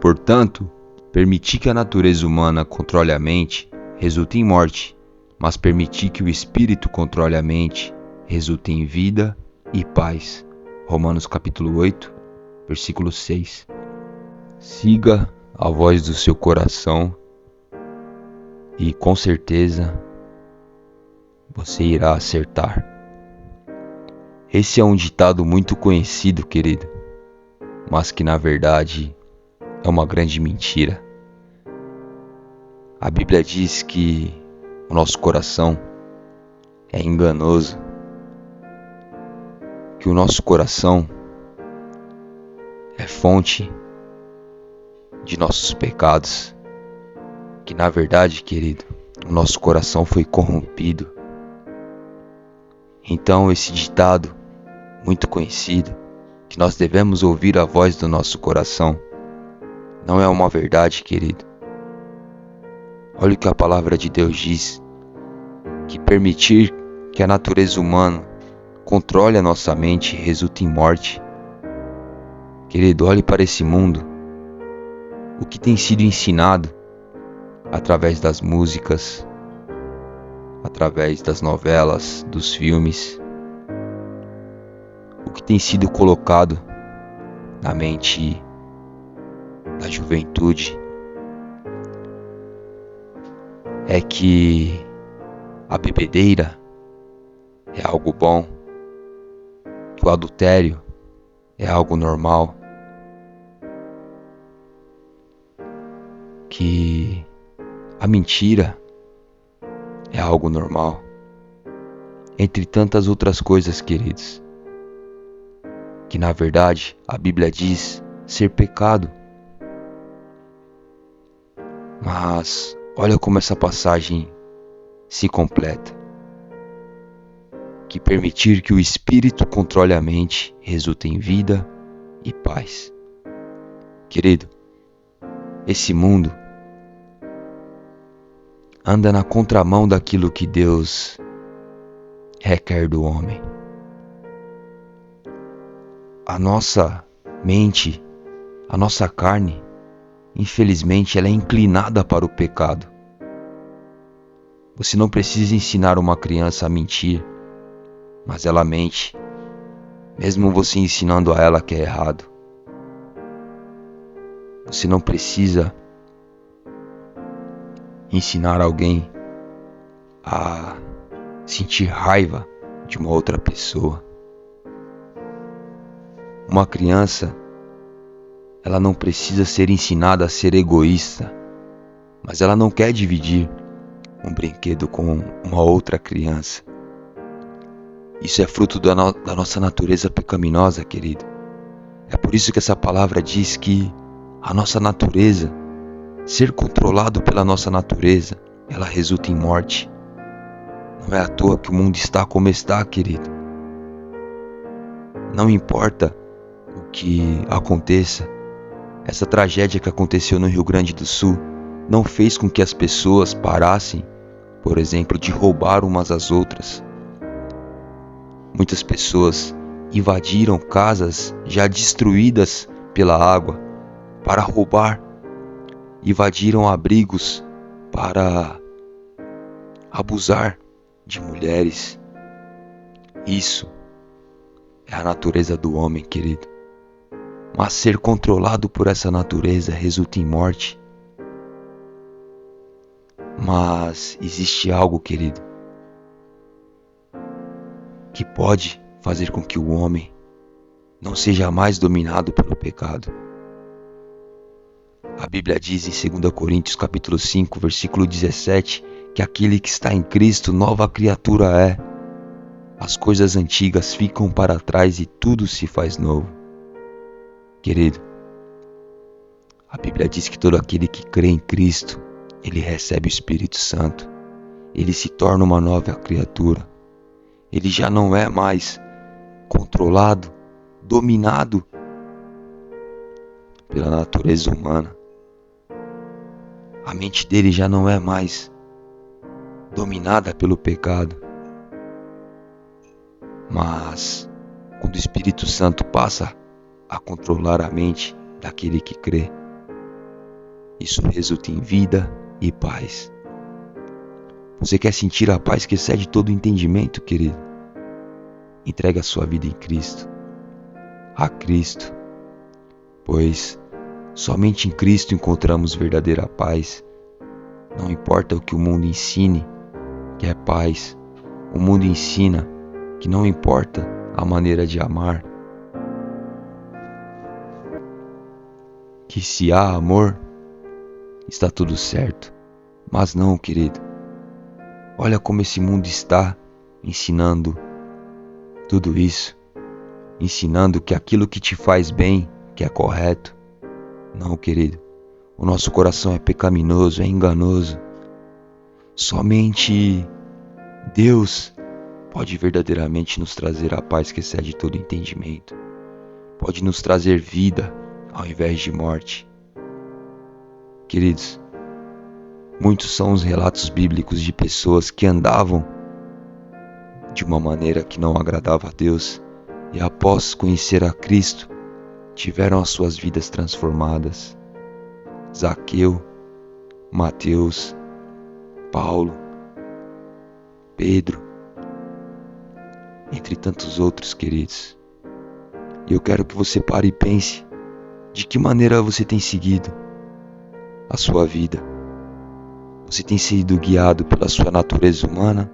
Portanto, permitir que a natureza humana controle a mente resulta em morte, mas permitir que o espírito controle a mente resulta em vida e paz. Romanos capítulo 8, versículo 6. Siga a voz do seu coração e com certeza você irá acertar. Esse é um ditado muito conhecido, querido, mas que na verdade é uma grande mentira. A Bíblia diz que o nosso coração é enganoso, que o nosso coração é fonte de nossos pecados, que na verdade, querido, o nosso coração foi corrompido. Então esse ditado muito conhecido, que nós devemos ouvir a voz do nosso coração, não é uma verdade, querido. Olha o que a palavra de Deus diz, que permitir que a natureza humana controle a nossa mente resulta em morte. Querido, olhe para esse mundo, o que tem sido ensinado através das músicas, através das novelas, dos filmes, o que tem sido colocado na mente da juventude é que a bebedeira é algo bom, que o adultério é algo normal, que a mentira é algo normal, entre tantas outras coisas, queridos, que na verdade a Bíblia diz ser pecado. Mas olha como essa passagem se completa, que permitir que o espírito controle a mente resulta em vida e paz. Querido, esse mundo anda na contramão daquilo que Deus requer do homem. A nossa mente, a nossa carne, infelizmente, ela é inclinada para o pecado. Você não precisa ensinar uma criança a mentir, mas ela mente, mesmo você ensinando a ela que é errado. Você não precisa ensinar alguém a sentir raiva de uma outra pessoa. Uma criança, ela não precisa ser ensinada a ser egoísta, mas ela não quer dividir um brinquedo com uma outra criança. Isso é fruto da nossa natureza pecaminosa, querido. É por isso que essa palavra diz que a nossa natureza, ser controlado pela nossa natureza, ela resulta em morte. Não é à toa que o mundo está como está, querido. Não importa o que aconteça, essa tragédia que aconteceu no Rio Grande do Sul não fez com que as pessoas parassem, por exemplo, de roubar umas às outras. Muitas pessoas invadiram casas já destruídas pela água para roubar, invadiram abrigos para abusar de mulheres. Isso é a natureza do homem, querido. Mas ser controlado por essa natureza resulta em morte. Mas existe algo, querido, que pode fazer com que o homem não seja mais dominado pelo pecado. A Bíblia diz em 2 Coríntios capítulo 5, versículo 17, que aquele que está em Cristo, nova criatura é. As coisas antigas ficam para trás e tudo se faz novo. Querido, a Bíblia diz que todo aquele que crê em Cristo, ele recebe o Espírito Santo. Ele se torna uma nova criatura. Ele já não é mais controlado, dominado pela natureza humana. A mente dele já não é mais dominada pelo pecado. Mas quando o Espírito Santo passa a controlar a mente daquele que crê, Isso resulta em vida e paz. Você quer sentir a paz que excede todo entendimento, querido? Entregue a sua vida em Cristo, a Cristo, pois somente em Cristo encontramos verdadeira paz. Não importa o que o mundo ensine, que é paz. O mundo ensina que não importa a maneira de amar, que se há amor, está tudo certo. Mas não, querido. Olha como esse mundo está ensinando tudo isso, ensinando que aquilo que te faz bem, que é correto. Não, querido. O nosso coração é pecaminoso, é enganoso. Somente Deus pode verdadeiramente nos trazer a paz que excede todo entendimento. Pode nos trazer vida ao invés de morte. Queridos, muitos são os relatos bíblicos de pessoas que andavam de uma maneira que não agradava a Deus e após conhecer a Cristo, tiveram as suas vidas transformadas. Zaqueu, Mateus, Paulo, Pedro, entre tantos outros, queridos. E eu quero que você pare e pense de que maneira você tem seguido a sua vida. Você tem sido guiado pela sua natureza humana?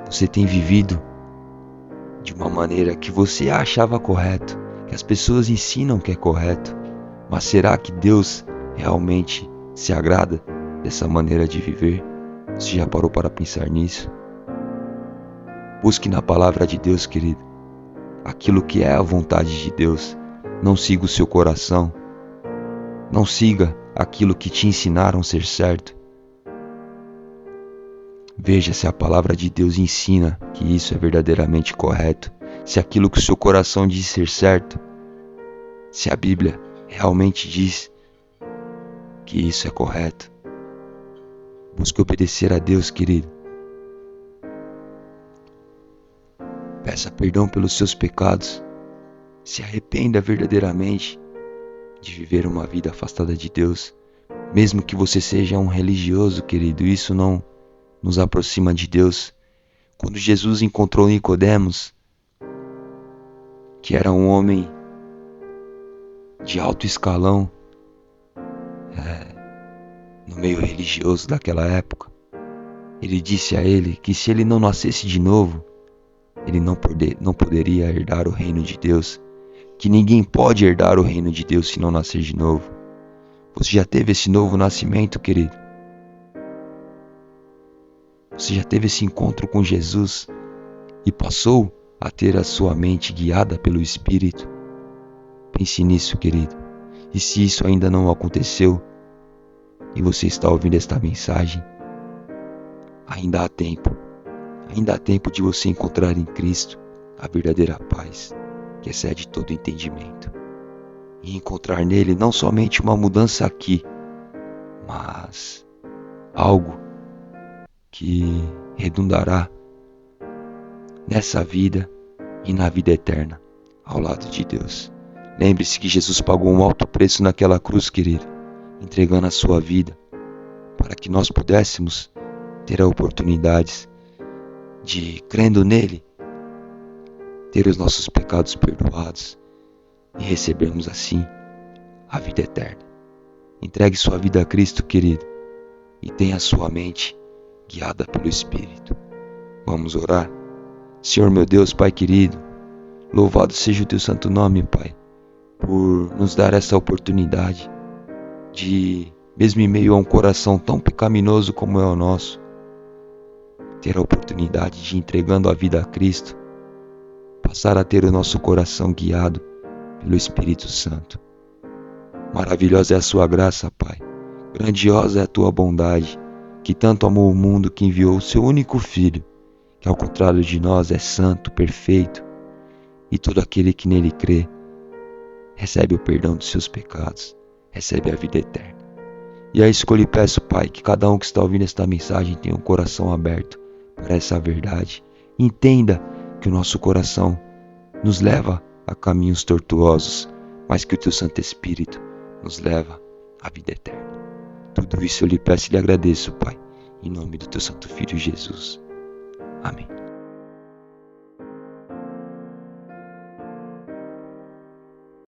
Você tem vivido de uma maneira que você achava correto, que as pessoas ensinam que é correto, mas será que Deus realmente se agrada dessa maneira de viver? Você já parou para pensar nisso? Busque na palavra de Deus, querido, aquilo que é a vontade de Deus. Não siga o seu coração. Não siga aquilo que te ensinaram ser certo. Veja se a palavra de Deus ensina que isso é verdadeiramente correto. Se aquilo que o seu coração diz ser certo, se a Bíblia realmente diz que isso é correto. Busque obedecer a Deus, querido. Peça perdão pelos seus pecados. Se arrependa verdadeiramente de viver uma vida afastada de Deus. Mesmo que você seja um religioso, querido, isso não nos aproxima de Deus. Quando Jesus encontrou Nicodemos, que era um homem de alto escalão no meio religioso daquela época, ele disse a ele que se ele não nascesse de novo, ele não poderia herdar o reino de Deus, que ninguém pode herdar o reino de Deus se não nascer de novo. Você já teve esse novo nascimento, querido? Você já teve esse encontro com Jesus e passou a ter a sua mente guiada pelo Espírito? Pense nisso, querido. E se isso ainda não aconteceu e você está ouvindo esta mensagem, ainda há tempo. Ainda há tempo de você encontrar em Cristo a verdadeira paz que excede todo entendimento. E encontrar nele não somente uma mudança aqui, mas algo que redundará nessa vida e na vida eterna, ao lado de Deus. Lembre-se que Jesus pagou um alto preço naquela cruz, querido, entregando a sua vida, para que nós pudéssemos ter a oportunidade de, crendo nele, ter os nossos pecados perdoados e recebermos assim a vida eterna. Entregue sua vida a Cristo, querido, e tenha sua mente guiada pelo Espírito. Vamos orar? Senhor meu Deus, Pai querido, louvado seja o teu santo nome, Pai, por nos dar essa oportunidade de, mesmo em meio a um coração tão pecaminoso como é o nosso, ter a oportunidade de, entregando a vida a Cristo, passar a ter o nosso coração guiado pelo Espírito Santo. Maravilhosa é a sua graça, Pai. Grandiosa é a tua bondade, que tanto amou o mundo que enviou o seu único Filho, que ao contrário de nós é santo, perfeito, e todo aquele que nele crê recebe o perdão dos seus pecados, recebe a vida eterna. E a isso que eu lhe peço, Pai, que cada um que está ouvindo esta mensagem tenha um coração aberto para essa verdade. Entenda que o nosso coração nos leva a caminhos tortuosos, mas que o teu Santo Espírito nos leva à vida eterna. Tudo isso eu lhe peço e lhe agradeço, Pai, em nome do teu Santo Filho Jesus. Amém.